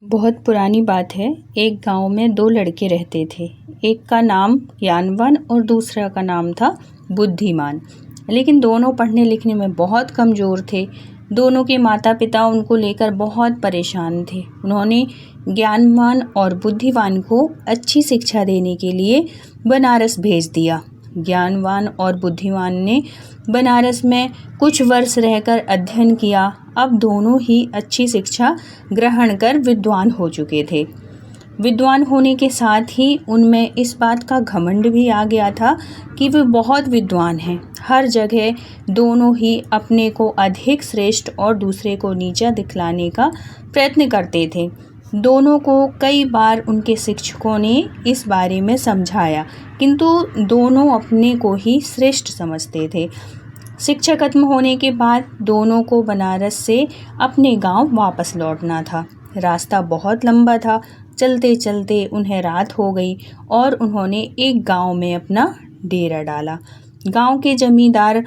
बहुत पुरानी बात है। एक गांव में दो लड़के रहते थे। एक का नाम ज्ञानवान और दूसरा का नाम था बुद्धिमान। लेकिन दोनों पढ़ने लिखने में बहुत कमज़ोर थे। दोनों के माता पिता उनको लेकर बहुत परेशान थे। उन्होंने ज्ञानवान और बुद्धिमान को अच्छी शिक्षा देने के लिए बनारस भेज दिया। ज्ञानवान और बुद्धिमान ने बनारस में कुछ वर्ष रहकर अध्ययन किया। अब दोनों ही अच्छी शिक्षा ग्रहण कर विद्वान हो चुके थे। विद्वान होने के साथ ही उनमें इस बात का घमंड भी आ गया था कि वे बहुत विद्वान हैं। हर जगह दोनों ही अपने को अधिक श्रेष्ठ और दूसरे को नीचा दिखलाने का प्रयत्न करते थे। दोनों को कई बार उनके शिक्षकों ने इस बारे में समझाया, किंतु दोनों अपने को ही श्रेष्ठ समझते थे। शिक्षा खत्म होने के बाद दोनों को बनारस से अपने गांव वापस लौटना था। रास्ता बहुत लंबा था। चलते चलते उन्हें रात हो गई और उन्होंने एक गांव में अपना डेरा डाला। गांव के जमींदार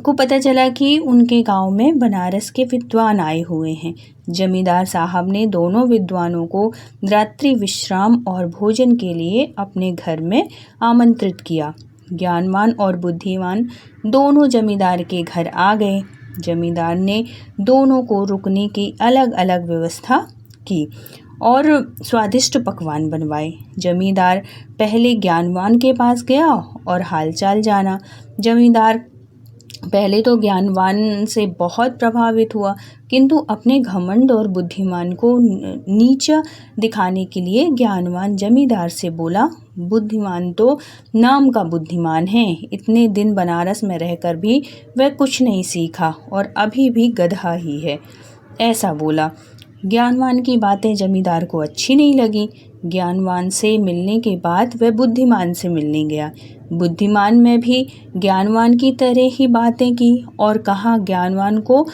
को पता चला कि उनके गांव में बनारस के विद्वान आए हुए हैं। जमींदार साहब ने दोनों विद्वानों को रात्रि विश्राम और भोजन के लिए अपने घर में आमंत्रित किया। ज्ञानवान और बुद्धिमान दोनों जमींदार के घर आ गए। जमींदार ने दोनों को रुकने की अलग अलग व्यवस्था की और स्वादिष्ट पकवान बनवाए। जमींदार पहले ज्ञानवान के पास गया और हालचाल जाना। जमींदार पहले तो ज्ञानवान से बहुत प्रभावित हुआ, किंतु अपने घमंड और बुद्धिमान को नीचा दिखाने के लिए ज्ञानवान जमींदार से बोला, बुद्धिमान तो नाम का बुद्धिमान है। इतने दिन बनारस में रहकर भी वह कुछ नहीं सीखा और अभी भी गधा ही है, ऐसा बोला। ज्ञानवान की बातें जमींदार को अच्छी नहीं लगी। ज्ञानवान से मिलने के बाद वह बुद्धिमान से मिलने गया। बुद्धिमान में भी ज्ञानवान की तरह ही बातें की और कहा, ज्ञानवान को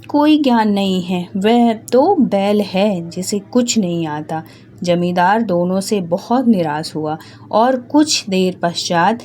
कोई ज्ञान नहीं है, वह तो बैल है जिसे कुछ नहीं आता। जमींदार दोनों से बहुत निराश हुआ और कुछ देर पश्चात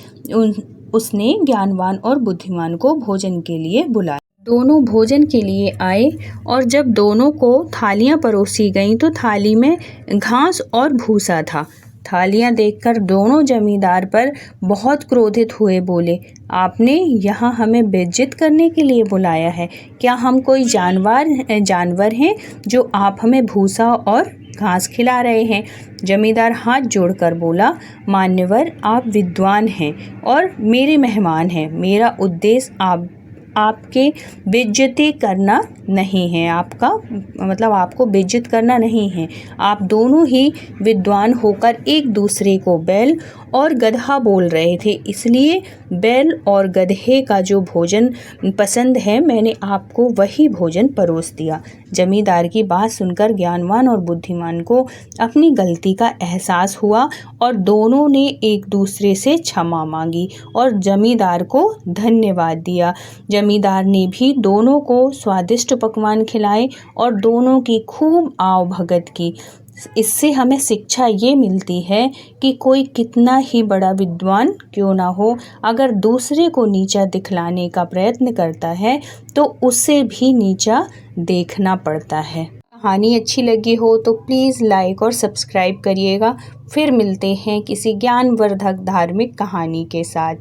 उसने ज्ञानवान और बुद्धिमान को भोजन के लिए बुलाया। दोनों भोजन के लिए आए और जब दोनों को थालियां परोसी गईं तो थाली में घास और भूसा था। थालियां देखकर दोनों जमींदार पर बहुत क्रोधित हुए। बोले, आपने यहाँ हमें बेइज्जत करने के लिए बुलाया है? क्या हम कोई जानवर हैं जो आप हमें भूसा और घास खिला रहे हैं? जमींदार हाथ जोड़कर बोला, मान्यवर, आप विद्वान हैं और मेरे मेहमान हैं। मेरा उद्देश्य आपके बेइज्जती करना नहीं है, आपको बेइज्जत करना नहीं है। आप दोनों ही विद्वान होकर एक दूसरे को बैल और गधा बोल रहे थे, इसलिए बैल और गधे का जो भोजन पसंद है, मैंने आपको वही भोजन परोस दिया। जमींदार की बात सुनकर ज्ञानवान और बुद्धिमान को अपनी गलती का एहसास हुआ और दोनों ने एक दूसरे से क्षमा मांगी और जमींदार को धन्यवाद दिया। जमींदार ने भी दोनों को स्वादिष्ट पकवान खिलाए और दोनों की खूब आव भगत की। इससे हमें शिक्षा ये मिलती है कि कोई कितना ही बड़ा विद्वान क्यों ना हो, अगर दूसरे को नीचा दिखलाने का प्रयत्न करता है तो उसे भी नीचा देखना पड़ता है। कहानी अच्छी लगी हो तो प्लीज़ लाइक और सब्सक्राइब करिएगा। फिर मिलते हैं किसी ज्ञानवर्धक धार्मिक कहानी के साथ।